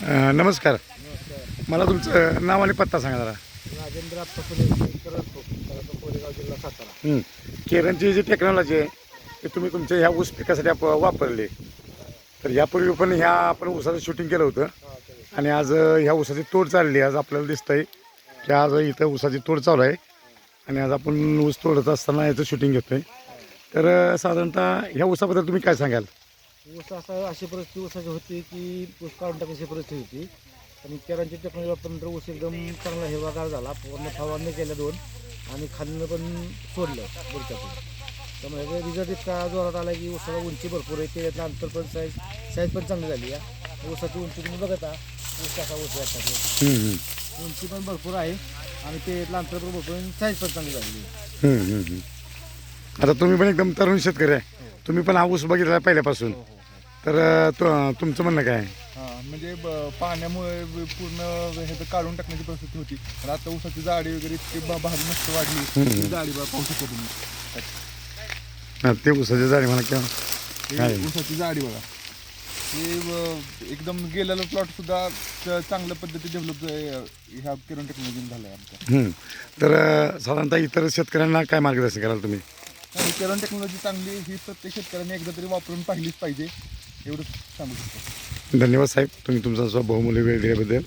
नमस्कार. नमस्कार. मला तुमचं नाव आणि पत्ता सांगा जरा. राजेंद्र आप्पा कोरेगाव जिल्हा सातारा. केरनची जी टेक्नॉलॉजी आहे ती तुम्ही तुमच्या ह्या ऊस पिकासाठी वापरली. तर यापूर्वी पण ह्या आपण ऊसाचं शूटिंग केलं होतं आणि आज ह्या ऊसाची तोड चालली. आज आपल्याला दिसतंय की आज इथं ऊसाची तोड चालू आहे आणि आज आपण ऊस तोडत असताना याचं शूटिंग घेतोय. तर साधारणतः ह्या ऊसाबद्दल तुम्ही काय सांगाल? ऊस अशी परिस्थिती ऊसाची होती की ऊस काढून टाकायची परिस्थिती होती. आणि केरांची टेक्नॉलॉजी वापरल्यानंतर ऊस एकदम चांगला हिरवागार झाला. पूर्ण फवारणी केल्या 2 आणि खाल्लं पण सोडलं बुरक्यातून. त्यामुळे रिझल्ट इतका जोरात आला की ऊसाला उंची भरपूर आहे. त्याच्यातलं अंतर पण साईज पण चांगली झाली आहे. ऊसाची उंची तुम्ही बघता ऊस कसा ऊस असतात उंची पण भरपूर आहे आणि त्याच्यातलं अंतर पण भरपूर आणि साईज पण चांगली झालेली आहे. आता तुम्ही पण एकदम तरुण शेतकरी आहे. तुम्ही पण हा ऊस बघितला पहिल्यापासून. तर तुमचं म्हणणं काय आहे? हां, म्हणजे पाण्यामुळे पूर्ण हे काढून टाकण्याची परिस्थिती होती. तर आता ऊसाची जाडी वगैरे इतकी भारी मस्त वाढली. ती जाडी पाहू शकता तुम्ही. ते ऊसाची जाडी म्हणा किंवा हे ऊसाची जाडी बघा. हे एकदम गेलेला प्लॉट सुद्धा चांगल्या पद्धती डेव्हलप ह्या किरण टेक्नॉलॉजी झालं आहे आमच्या. तर साधारणतः इतर शेतकऱ्यांना काय मार्गदर्शन कराल तुम्ही? आणि किरण टेक्नॉलॉजी चांगली ही प्रत्येक शेतकऱ्यांनी एकदा तरी वापरून पाहिलीच पाहिजे एवढंच सांगू शकतो. धन्यवाद साहेब, तुम्ही तुमचा बहुमूल्य वेळ दिल्याबद्दल.